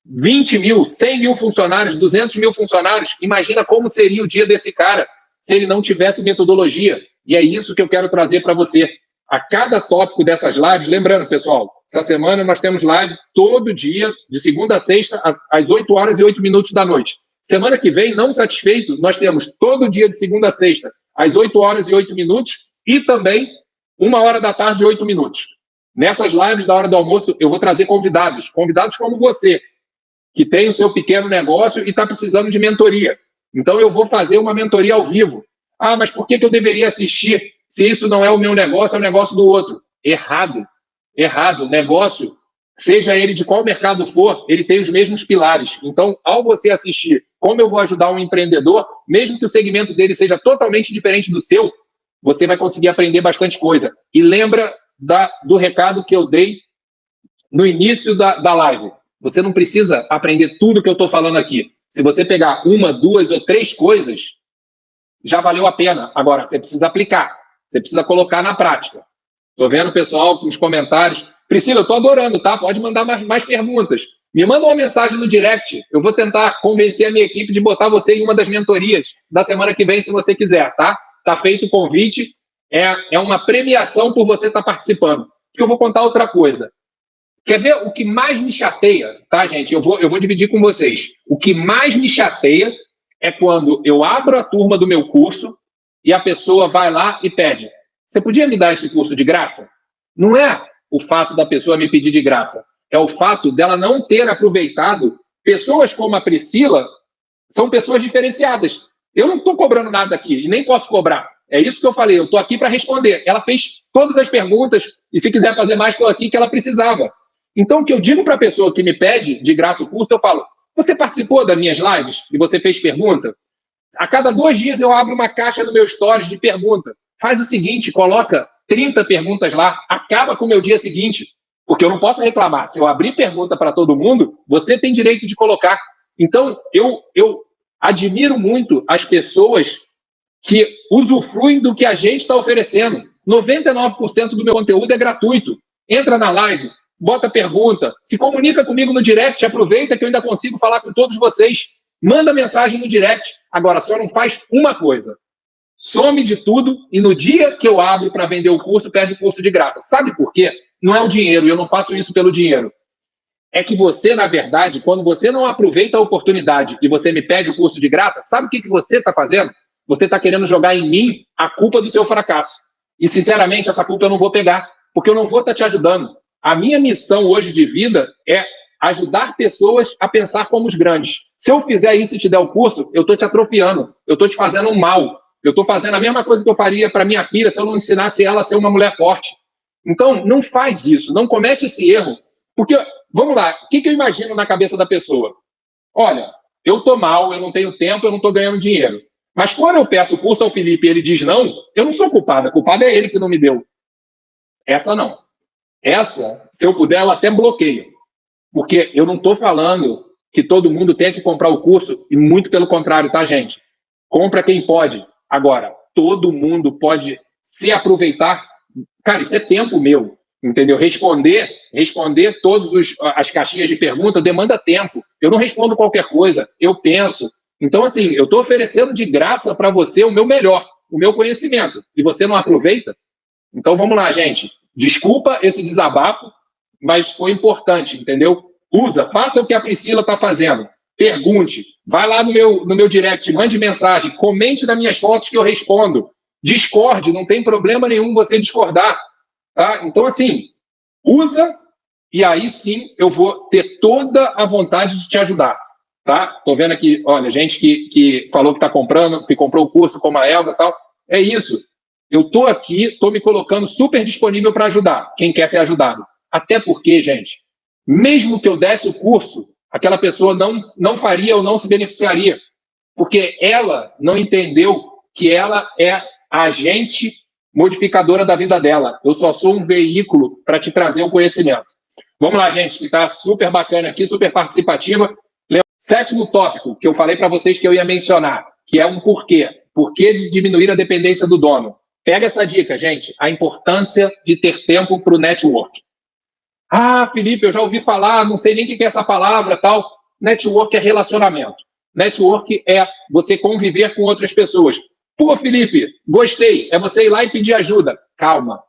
20 mil, 100 mil funcionários, 200 mil funcionários, imagina como seria o dia desse cara se ele não tivesse metodologia. E é isso que eu quero trazer para você. A cada tópico dessas lives, lembrando, pessoal, essa semana nós temos live todo dia, de segunda a sexta, às 8 horas e 8 minutos da noite. Semana que vem, não satisfeito, nós temos todo dia de segunda a sexta, às 8 horas e 8 minutos, e também 1 hora da tarde e 8 minutos. Nessas lives da hora do almoço, eu vou trazer convidados como você, que tem o seu pequeno negócio e está precisando de mentoria. Então, eu vou fazer uma mentoria ao vivo. Ah, mas por que eu deveria assistir se isso não é o meu negócio, é o negócio do outro? Errado. Errado. Negócio, seja ele de qual mercado for, ele tem os mesmos pilares. Então, ao você assistir como eu vou ajudar um empreendedor, mesmo que o segmento dele seja totalmente diferente do seu, você vai conseguir aprender bastante coisa. E lembra do recado que eu dei no início da live. Você não precisa aprender tudo que eu estou falando aqui. Se você pegar 1, 2 ou 3 coisas, já valeu a pena. Agora, você precisa aplicar. Você precisa colocar na prática. Estou vendo o pessoal com os comentários. Priscila, eu estou adorando, tá? Pode mandar mais perguntas. Me manda uma mensagem no direct. Eu vou tentar convencer a minha equipe de botar você em uma das mentorias da semana que vem, se você quiser, tá? Tá feito o convite. É uma premiação por você estar participando. E eu vou contar outra coisa. Quer ver o que mais me chateia, tá, gente? Eu vou dividir com vocês. O que mais me chateia é quando eu abro a turma do meu curso e a pessoa vai lá e pede: você podia me dar esse curso de graça? Não é o fato da pessoa me pedir de graça, é o fato dela não ter aproveitado. Pessoas como a Priscila são pessoas diferenciadas. Eu não estou cobrando nada aqui e nem posso cobrar. É isso que eu falei, eu estou aqui para responder. Ela fez todas as perguntas e se quiser fazer mais, estou aqui, que ela precisava. Então, o que eu digo para a pessoa que me pede de graça o curso, eu falo: você participou das minhas lives e você fez pergunta? A cada 2 dias eu abro uma caixa no meu stories de pergunta. Faz o seguinte, coloca 30 perguntas lá, acaba com o meu dia seguinte, porque eu não posso reclamar. Se eu abrir pergunta para todo mundo, você tem direito de colocar. Então, eu admiro muito as pessoas que usufruem do que a gente está oferecendo. 99% do meu conteúdo é gratuito. Entra na live, bota pergunta, se comunica comigo no direct, aproveita que eu ainda consigo falar com todos vocês. Manda mensagem no direct. Agora, só não faz uma coisa: some de tudo e no dia que eu abro para vender o curso, perde o curso de graça. Sabe por quê? Não é o dinheiro, eu não faço isso pelo dinheiro. É que você, na verdade, quando você não aproveita a oportunidade e você me pede o curso de graça, sabe o que você está fazendo? Você está querendo jogar em mim a culpa do seu fracasso. E, sinceramente, essa culpa eu não vou pegar, porque eu não vou estar te ajudando. A minha missão hoje de vida é ajudar pessoas a pensar como os grandes. Se eu fizer isso e te der o curso, eu estou te atrofiando, eu estou te fazendo um mal. Eu estou fazendo a mesma coisa que eu faria para minha filha se eu não ensinasse ela a ser uma mulher forte. Então, não faz isso, não comete esse erro. Porque, vamos lá, o que eu imagino na cabeça da pessoa? Olha, eu estou mal, eu não tenho tempo, eu não estou ganhando dinheiro. Mas quando eu peço o curso ao Felipe e ele diz não, eu não sou culpada, culpado é ele que não me deu. Essa não. Essa, se eu puder, ela até bloqueia. Porque eu não estou falando que todo mundo tem que comprar o curso, e muito pelo contrário, tá, gente? Compra quem pode. Agora, todo mundo pode se aproveitar. Cara, isso é tempo meu, entendeu? Responder todas as caixinhas de pergunta demanda tempo. Eu não respondo qualquer coisa, eu penso. Então, assim, eu estou oferecendo de graça para você o meu melhor, o meu conhecimento, e você não aproveita? Então, vamos lá, gente. Desculpa esse desabafo, mas foi importante, entendeu? Faça o que a Priscila está fazendo. Pergunte, vai lá no meu direct, mande mensagem, comente nas minhas fotos que eu respondo. Discorde, não tem problema nenhum você discordar. Tá? Então, assim, usa e aí sim eu vou ter toda a vontade de te ajudar. Tá? Tô vendo aqui, olha, gente que falou que está comprando, que comprou o curso como a Elga e tal. É isso. Eu tô aqui, tô me colocando super disponível para ajudar quem quer ser ajudado. Até porque, gente, mesmo que eu desse o curso, aquela pessoa não faria ou não se beneficiaria, porque ela não entendeu que ela é a agente modificadora da vida dela. Eu só sou um veículo para te trazer o conhecimento. Vamos lá, gente, que está super bacana aqui, super participativa. 7º tópico que eu falei para vocês que eu ia mencionar, que é um porquê. Porquê de diminuir a dependência do dono. Pega essa dica, gente. A importância de ter tempo para o network. Ah, Felipe, eu já ouvi falar, não sei nem o que é essa palavra, tal. Network é relacionamento. Network é você conviver com outras pessoas. Pô, Felipe, gostei. É você ir lá e pedir ajuda. Calma.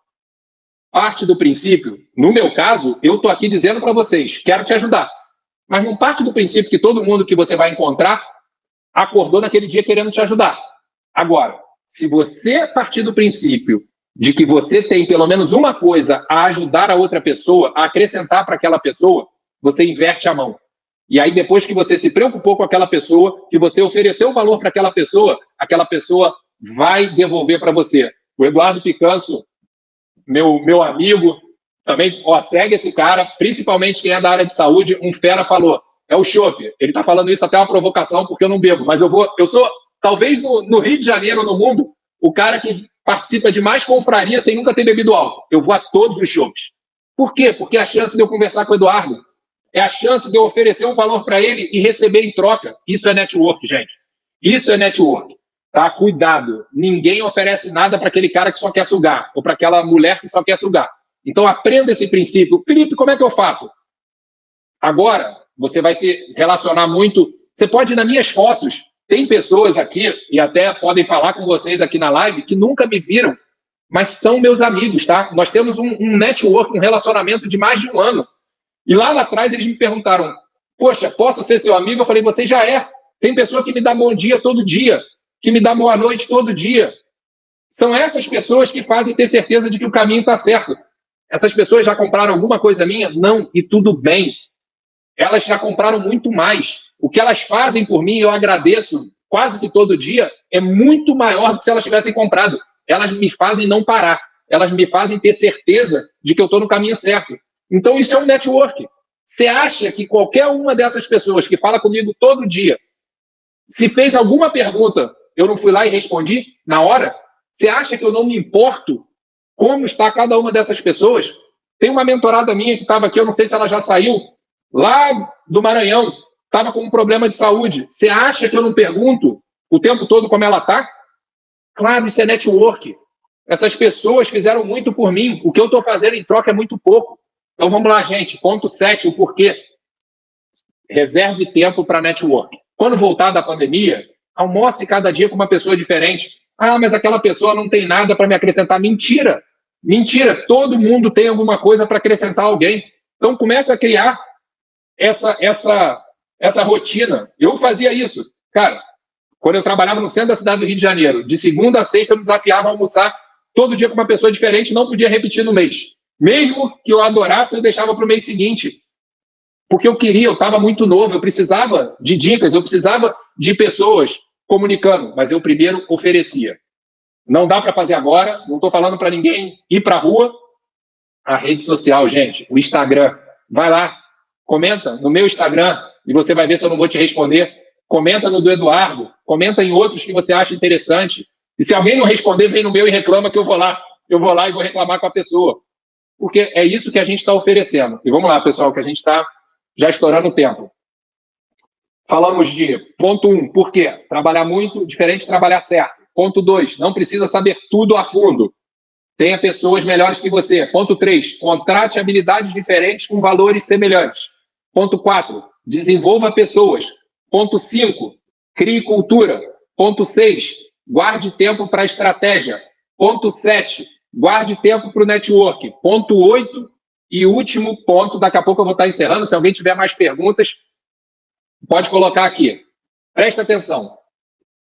Parte do princípio, no meu caso, eu estou aqui dizendo para vocês, quero te ajudar. Mas não parte do princípio que todo mundo que você vai encontrar acordou naquele dia querendo te ajudar. Agora, se você partir do princípio de que você tem pelo menos uma coisa a ajudar a outra pessoa, a acrescentar para aquela pessoa, você inverte a mão. E aí, depois que você se preocupou com aquela pessoa, que você ofereceu valor para aquela pessoa vai devolver para você. O Eduardo Picanso, meu amigo, também, segue esse cara, principalmente quem é da área de saúde, um fera falou, é o chopp. Ele está falando isso até uma provocação, porque eu não bebo, mas eu sou, talvez no Rio de Janeiro, no mundo, o cara que participa de mais confraria sem nunca ter bebido álcool. Eu vou a todos os chopps. Por quê? Porque é a chance de eu conversar com o Eduardo, é a chance de eu oferecer um valor para ele e receber em troca. Isso é network, gente. Isso é network. Tá? Cuidado. Ninguém oferece nada para aquele cara que só quer sugar, ou para aquela mulher que só quer sugar. Então, aprenda esse princípio. Felipe, como é que eu faço? Agora, você vai se relacionar muito. Você pode ir nas minhas fotos. Tem pessoas aqui, e até podem falar com vocês aqui na live, que nunca me viram, mas são meus amigos, tá? Nós temos um network, um relacionamento de mais de 1 ano. E lá atrás eles me perguntaram, poxa, posso ser seu amigo? Eu falei, você já é. Tem pessoa que me dá bom dia todo dia, que me dá boa noite todo dia. São essas pessoas que fazem ter certeza de que o caminho está certo. Essas pessoas já compraram alguma coisa minha? Não, e tudo bem. Elas já compraram muito mais. O que elas fazem por mim, eu agradeço quase que todo dia, é muito maior do que se elas tivessem comprado. Elas me fazem não parar. Elas me fazem ter certeza de que eu estou no caminho certo. Então, isso é um network. Você acha que qualquer uma dessas pessoas que fala comigo todo dia, se fez alguma pergunta, eu não fui lá e respondi na hora? Você acha que eu não me importo como está cada uma dessas pessoas? Tem uma mentorada minha que estava aqui, eu não sei se ela já saiu, lá do Maranhão, estava com um problema de saúde. Você acha que eu não pergunto o tempo todo como ela está? Claro, isso é network. Essas pessoas fizeram muito por mim. O que eu estou fazendo em troca é muito pouco. Então vamos lá, gente. Ponto 7, o porquê. Reserve tempo para network. Quando voltar da pandemia, almoce cada dia com uma pessoa diferente. Ah, mas aquela pessoa não tem nada para me acrescentar. Mentira! Mentira! Todo mundo tem alguma coisa para acrescentar a alguém. Então começa a criar essa rotina. Eu fazia isso. Cara, quando eu trabalhava no centro da cidade do Rio de Janeiro, de segunda a sexta eu me desafiava a almoçar todo dia com uma pessoa diferente, não podia repetir no mês. Mesmo que eu adorasse, eu deixava para o mês seguinte. Porque eu queria, eu estava muito novo, eu precisava de dicas, eu precisava de pessoas comunicando, mas eu primeiro oferecia. Não dá para fazer agora, não estou falando para ninguém ir para a rua. A rede social, gente, o Instagram, vai lá, comenta no meu Instagram e você vai ver se eu não vou te responder. Comenta no do Eduardo, comenta em outros que você acha interessante. E se alguém não responder, vem no meu e reclama que eu vou lá e vou reclamar com a pessoa. Porque é isso que a gente está oferecendo. E vamos lá, pessoal, que a gente está já estourando o tempo. Falamos de ponto 1, por quê? Trabalhar muito, diferente de trabalhar certo. Ponto 2, não precisa saber tudo a fundo. Tenha pessoas melhores que você. Ponto 3, contrate habilidades diferentes com valores semelhantes. Ponto 4, desenvolva pessoas. Ponto 5, crie cultura. Ponto 6, guarde tempo para estratégia. Ponto 7, guarde tempo para o network. Ponto 8 e último ponto, daqui a pouco eu vou estar encerrando, se alguém tiver mais perguntas, pode colocar aqui. Presta atenção.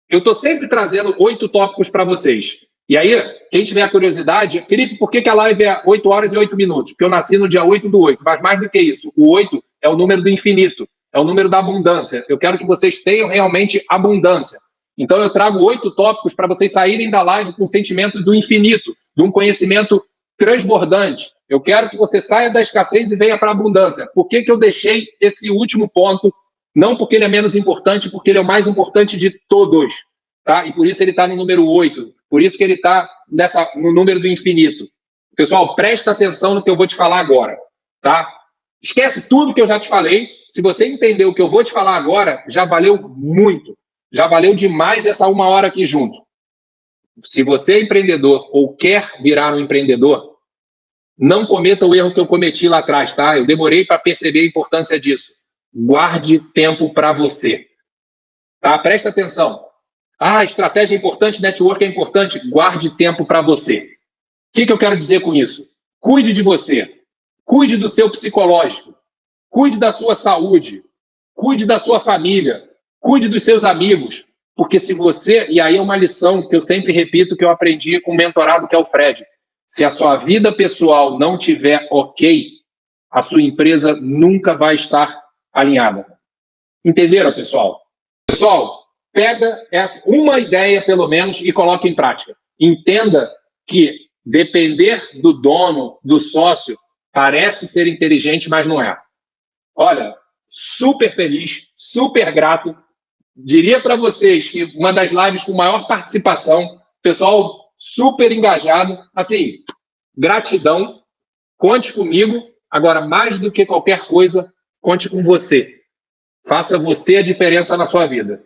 Eu estou sempre trazendo 8 tópicos para vocês. E aí, quem tiver curiosidade, Felipe, por que a live é 8 horas e 8 minutos? Porque eu nasci no dia 8/8, mas mais do que isso, o 8 é o número do infinito, é o número da abundância. Eu quero que vocês tenham realmente abundância. Então eu trago 8 tópicos para vocês saírem da live com o sentimento do infinito, de um conhecimento transbordante. Eu quero que você saia da escassez e venha para a abundância. Por que eu deixei esse último ponto? Não porque ele é menos importante, porque ele é o mais importante de todos. Tá? E por isso ele está no número 8. Por isso que ele está no número do infinito. Pessoal, presta atenção no que eu vou te falar agora. Tá? Esquece tudo que eu já te falei. Se você entender o que eu vou te falar agora, já valeu muito. Já valeu demais essa 1 hora aqui junto. Se você é empreendedor ou quer virar um empreendedor, não cometa o erro que eu cometi lá atrás, tá? Eu demorei para perceber a importância disso. Guarde tempo para você. Tá? Presta atenção. Estratégia é importante, network é importante. Guarde tempo para você. O que eu quero dizer com isso? Cuide de você. Cuide do seu psicológico. Cuide da sua saúde. Cuide da sua família. Cuide dos seus amigos. Porque se você... E aí é uma lição que eu sempre repito, que eu aprendi com um mentorado que é o Fred. Se a sua vida pessoal não tiver ok, a sua empresa nunca vai estar alinhada. Entenderam, pessoal? Pessoal, pega uma ideia, pelo menos, e coloque em prática. Entenda que depender do dono, do sócio, parece ser inteligente, mas não é. Olha, super feliz, super grato. Diria para vocês que uma das lives com maior participação, pessoal super engajado. Assim, gratidão, conte comigo. Agora, mais do que qualquer coisa, conte com você. Faça você a diferença na sua vida.